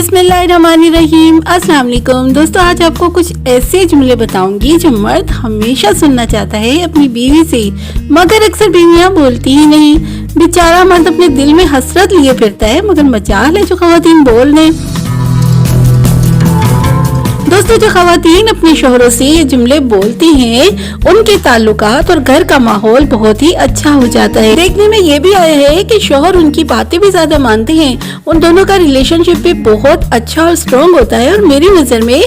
बिस्मिल्लाहिर्रहमानिर्रहीम। अस्सलाम वालेकुम दोस्तों, आज आपको कुछ ऐसे जुमले बताऊंगी जो मर्द हमेशा सुनना चाहता है अपनी बीवी से, मगर अक्सर बीवियां बोलती ही नहीं। बेचारा मर्द अपने दिल में हसरत लिए फिरता है, मगर मजाल है जो खवातीन बोल दें। दोस्तों, जो खवातीन अपने शोहरों से ये जुमले बोलती हैं, उनके ताल्लुकात और घर का माहौल बहुत ही अच्छा हो जाता है। देखने में ये भी आया है कि शोहर उनकी बातें भी ज्यादा मानते हैं, उन दोनों का रिलेशनशिप भी बहुत अच्छा और स्ट्रॉन्ग होता है। और मेरी नजर में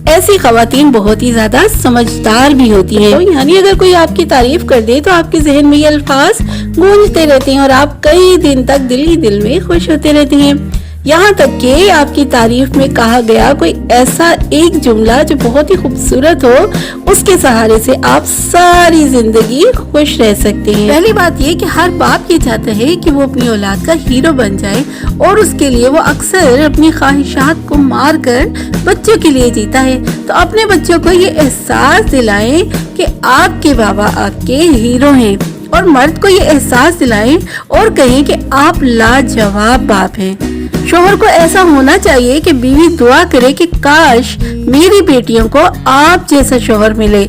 ऐसी खवातीन बहुत ही ज्यादा समझदार भी होती हैं। तो यानी अगर कोई आपकी तारीफ कर दे तो आपके जहन में ये अल्फाज गूंजते रहते हैं और आप कई दिन तक दिल ही दिल में खुश होते रहते हैं। यहाँ तक कि आपकी तारीफ में कहा गया कोई ऐसा एक जुमला जो बहुत ही खूबसूरत हो, उसके सहारे से आप सारी जिंदगी खुश रह सकते हैं। पहली बात ये कि हर बाप ये चाहता है कि वो अपनी औलाद का हीरो बन जाए, और उसके लिए वो अक्सर अपनी ख्वाहिशात को मार कर बच्चों के लिए जीता है। तो अपने बच्चों को ये एहसास दिलाएं कि आपके बाबा आपके हीरो हैं, और मर्द को ये एहसास दिलाएं और कहें कि आप लाजवाब बाप हैं। शोहर को ऐसा होना चाहिए कि बीवी दुआ करे कि काश मेरी बेटियों को आप जैसा शोहर मिले।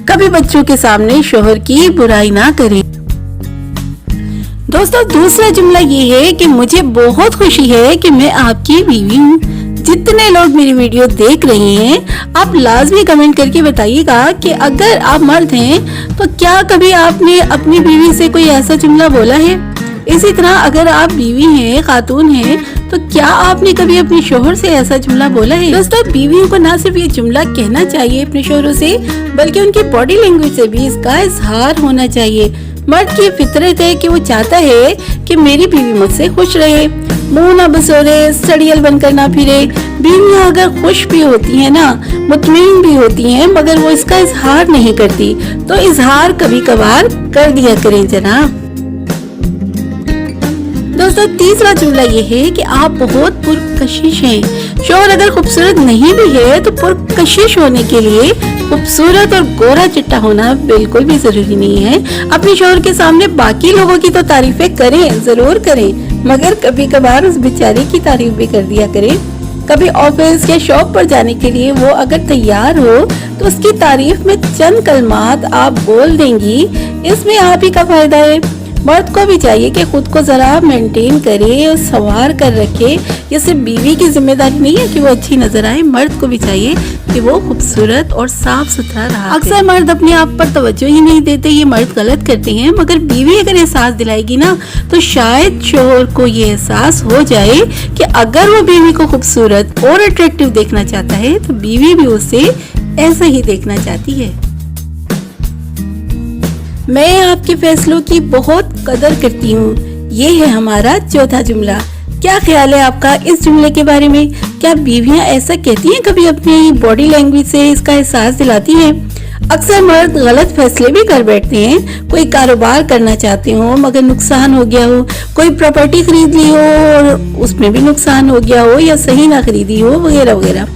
कभी बच्चों के सामने शोहर की बुराई ना करें। दोस्तों, दूसरा जुमला ये है कि मुझे बहुत खुशी है कि मैं आपकी बीवी हूँ। जितने लोग मेरी वीडियो देख रहे हैं, आप लाजमी कमेंट करके बताइएगा कि अगर आप मर्द हैं तो क्या कभी आपने अपनी बीवी से कोई ऐसा जुमला बोला है। इसी तरह अगर आप बीवी हैं, खातून हैं, तो क्या आपने कभी अपने शोहर से ऐसा जुमला बोला है। दोस्तों, बीवियों को ना सिर्फ ये जुमला कहना चाहिए अपने शोहरों से, बल्कि उनकी बॉडी लैंग्वेज से भी इसका इजहार होना चाहिए। मर्द की फितरत है कि वो चाहता है कि मेरी बीवी मुझसे खुश रहे, मुंह ना बसोरे, सड़ियल बनकर ना फिरे। बीवियां अगर खुश भी होती हैं ना, मुतमईन भी होती हैं, मगर वो इसका इजहार नहीं करती, तो इजहार कभी कभार कर दिया करें जनाब। दोस्तों, तीसरा जुमला ये है कि आप बहुत पुरकशिश हैं। शोहर अगर खूबसूरत नहीं भी है तो पुरकशिश होने के लिए खूबसूरत और गोरा चिट्टा होना बिल्कुल भी जरूरी नहीं है। अपने शोहर के सामने बाकी लोगों की तो तारीफें करें, जरूर करें, मगर कभी कभार उस बेचारे की तारीफ भी कर दिया करें। कभी ऑफिस या शॉप पर जाने के लिए वो अगर तैयार हो तो उसकी तारीफ में चंद कलमात आप बोल देंगी, इसमें आप ही का फायदा है। मर्द को भी चाहिए कि खुद को जरा मेंटेन करे और संवार कर रखे। ये सिर्फ बीवी की जिम्मेदारी नहीं है कि वो अच्छी नजर आए, मर्द को भी चाहिए कि वो खूबसूरत और साफ सुथरा रहा। अक्सर मर्द अपने आप पर तवज्जो ही नहीं देते, ये मर्द गलत करते हैं, मगर बीवी अगर एहसास दिलाएगी ना तो शायद शोहर को ये एहसास हो जाए कि अगर वो बीवी को खूबसूरत और अट्रैक्टिव देखना चाहता है तो बीवी भी उसे ऐसा ही देखना चाहती है। मैं आपके फैसलों की बहुत कदर करती हूँ, ये है हमारा चौथा जुमला। क्या ख्याल है आपका इस जुमले के बारे में? क्या बीवियां ऐसा कहती हैं, कभी अपनी बॉडी लैंग्वेज से इसका एहसास दिलाती हैं? अक्सर मर्द गलत फैसले भी कर बैठते हैं। कोई कारोबार करना चाहते हो मगर नुकसान हो गया हो, कोई प्रॉपर्टी खरीद ली हो और उसमें भी नुकसान हो गया हो, या सही ना खरीदी हो, वगैरह वगैरह।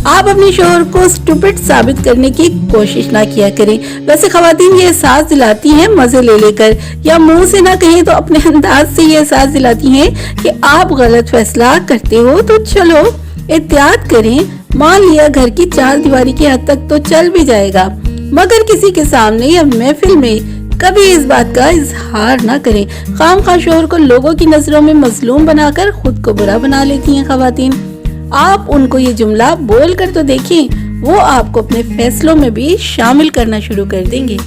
आप अपने शोहर को स्टूपिड साबित करने की कोशिश ना किया करें। वैसे खवातीन ये एहसास दिलाती हैं मजे ले लेकर, या मुंह से ना कहें तो अपने अंदाज से ये एहसास दिलाती हैं कि आप गलत फैसला करते हो तो चलो एहतियात करें। मान लिया घर की चार दीवारी की हद तक तो चल भी जाएगा, मगर किसी के सामने या महफिल में कभी इस बात का इजहार ना करें। खामखा शोहर को लोगों की नजरों में मजलूम बनाकर खुद को बुरा बना लेती हैं खवातीन। आप उनको ये जुमला बोल कर तो देखें, वो आपको अपने फैसलों में भी शामिल करना शुरू कर देंगे।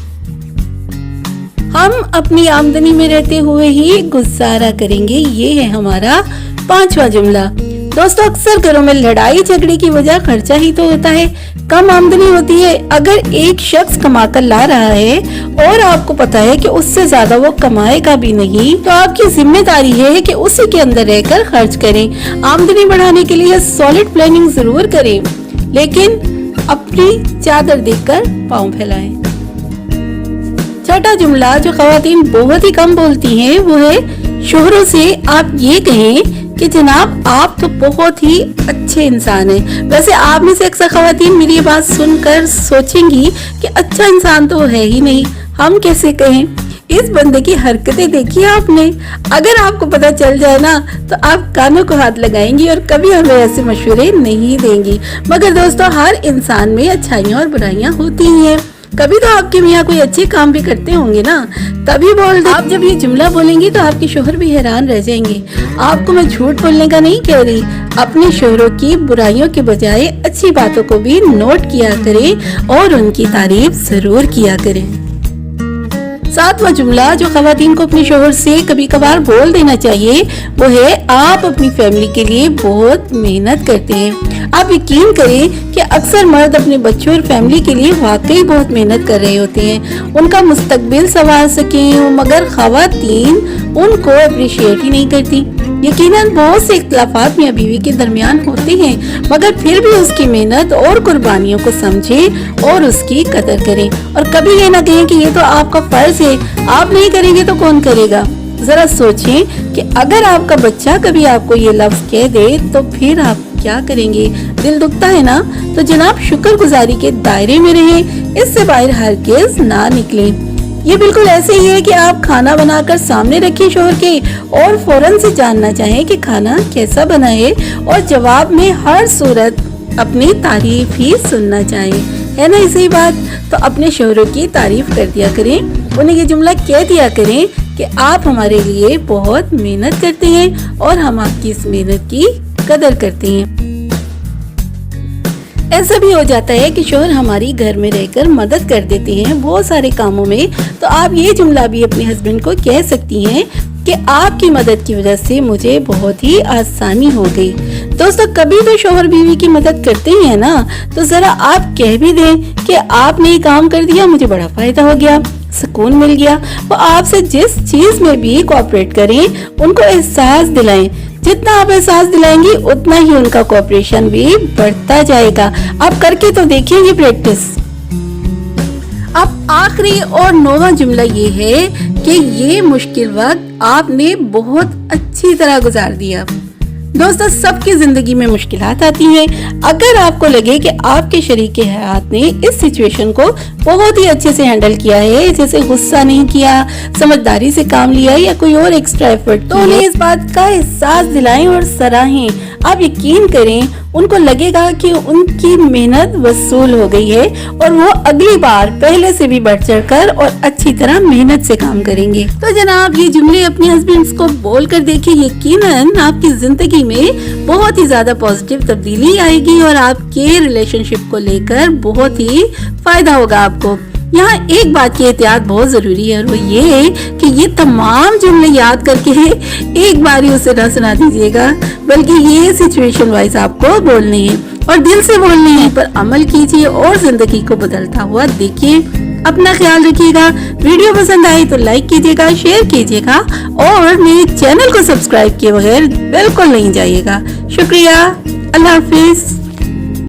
हम अपनी आमदनी में रहते हुए ही गुजारा करेंगे, ये है हमारा पांचवा जुमला। दोस्तों, अक्सर घरों में लड़ाई झगड़े की वजह खर्चा ही तो होता है। कम आमदनी होती है। अगर एक शख्स कमा कर ला रहा है और आपको पता है कि उससे ज्यादा वो कमाएगा भी नहीं, तो आपकी जिम्मेदारी है कि उसी के अंदर रहकर खर्च करें। आमदनी बढ़ाने के लिए सॉलिड प्लानिंग जरूर करें, लेकिन अपनी चादर देखकर पांव फैलाएं। छठा जुमला जो खवातीन बहुत ही कम बोलती हैं, वो है शोहरों से आप ये कहें कि जनाब आप तो बहुत ही अच्छे इंसान हैं। वैसे आप में से अक्सर खवातीन मेरी ये बात सुनकर सोचेंगी कि अच्छा इंसान तो है ही नहीं, हम कैसे कहें। اس بندے کی حرکتیں دیکھی آپ نے؟ اگر آپ کو پتہ چل جائے نا تو آپ کانوں کو ہاتھ لگائیں گی اور کبھی ہمیں ایسے مشورے نہیں دیں گی۔ مگر دوستو، ہر انسان میں اچھائیاں اور برائیاں ہوتی ہیں۔ کبھی تو آپ کے میاں کوئی اچھے کام بھی کرتے ہوں گے نا، تبھی بول دیں۔ آپ جب یہ جملہ بولیں گی تو آپ کے شوہر بھی حیران رہ جائیں گے۔ آپ کو میں جھوٹ بولنے کا نہیں کہہ رہی، اپنے شوہروں کی برائیوں کے بجائے اچھی باتوں کو بھی نوٹ کیا کریں اور ان کی تعریف ضرور کیا کریں۔ 7واں جملہ جو خواتین کو اپنے شوہر سے کبھی کبھار بول دینا چاہیے وہ ہے، آپ اپنی فیملی کے لیے بہت محنت کرتے ہیں۔ آپ یقین کریں کہ اکثر مرد اپنے بچوں اور فیملی کے لیے واقعی بہت محنت کر رہے ہوتے ہیں، ان کا مستقبل سنوار سکیں، مگر خواتین ان کو اپریشیٹ ہی نہیں کرتی۔ یقیناً بہت سے اختلافات میاں بیوی کے درمیان ہوتے ہیں، مگر پھر بھی اس کی محنت اور قربانیوں کو سمجھیں اور اس کی قدر کریں، اور کبھی یہ نہ کہیں کہ یہ تو آپ کا فرض ہے، آپ نہیں کریں گے تو کون کرے گا۔ ذرا سوچیں کہ اگر آپ کا بچہ کبھی آپ کو یہ لفظ کہہ دے تو پھر آپ کیا کریں گے؟ دل دکھتا ہے نا؟ تو جناب شکر گزاری کے دائرے میں رہیں، اس سے باہر ہرگز نہ نکلیں۔ یہ بالکل ایسے ہی ہے کہ آپ کھانا بنا کر سامنے رکھیں شوہر کے اور فوراً سے جاننا چاہیں کہ کھانا کیسا بنا ہے، اور جواب میں ہر صورت اپنی تعریف ہی سننا چاہیں، ہے نا اسی بات؟ تو اپنے شوہروں کی تعریف کر دیا کریں، انہیں یہ جملہ کہہ دیا کریں کہ آپ ہمارے لیے بہت محنت کرتے ہیں اور ہم آپ کی اس محنت کی قدر کرتے ہیں۔ ایسا بھی ہو جاتا ہے کہ شوہر ہماری گھر میں رہ کر مدد کر دیتے ہیں بہت سارے کاموں میں، تو آپ یہ جملہ بھی اپنے ہسبینڈ کو کہہ سکتی ہیں کہ آپ کی مدد کی وجہ سے مجھے بہت ہی آسانی ہو گئی۔ دوستو کبھی تو شوہر بیوی کی مدد کرتے ہی ہیں نا، تو ذرا آپ کہہ بھی دیں کہ آپ نے یہ کام کر دیا، مجھے بڑا فائدہ ہو گیا، سکون مل گیا۔ وہ آپ سے جس چیز میں بھی کوآپریٹ کریں ان کو احساس دلائیں، جتنا آپ احساس دلائیں گی اتنا ہی ان کا کوآپریشن بھی بڑھتا جائے گا۔ آپ کر کے تو دیکھیں گے پریکٹس۔ اب آخری اور 9واں جملہ یہ ہے کہ یہ مشکل وقت آپ نے بہت اچھی طرح گزار دیا۔ دوستو سب کی زندگی میں مشکلات آتی ہیں، اگر آپ کو لگے کہ آپ کے شریک حیات نے اس سچویشن کو بہت ہی اچھے سے ہینڈل کیا ہے، جیسے غصہ نہیں کیا، سمجھداری سے کام لیا یا کوئی اور ایکسٹرا ایفرٹ، تو انہیں اس بات کا احساس دلائیں اور سراہیں۔ آپ یقین کریں ان کو لگے گا کہ ان کی محنت وصول ہو گئی ہے اور وہ اگلی بار پہلے سے بھی بڑھ چڑھ کر اور اچھی طرح محنت سے کام کریں گے۔ تو جناب یہ جملے اپنے ہسبینڈز کو بول کر دیکھیں، یقیناً آپ کی زندگی میں بہت ہی زیادہ پازیٹیو تبدیلی آئے گی اور آپ کے ریلیشن شپ کو لے کر بہت ہی فائدہ ہوگا آپ کو۔ یہاں ایک بات کی احتیاط بہت ضروری ہے، اور وہ یہ ہے کہ یہ تمام جملے یاد کر کے ایک بار ہی اسے نہ سنا دیجیے گا، بلکہ یہ سچویشن وائز آپ کو بولنے ہیں اور دل سے بولنے ہیں، پر عمل کیجیے اور زندگی کو بدلتا ہوا دیکھیے۔ اپنا خیال رکھیے گا، ویڈیو پسند آئی تو لائک کیجیے گا، شیئر کیجیے گا اور میرے چینل کو سبسکرائب کیے بغیر بالکل نہیں جائیے گا۔ شکریہ، اللہ حافظ۔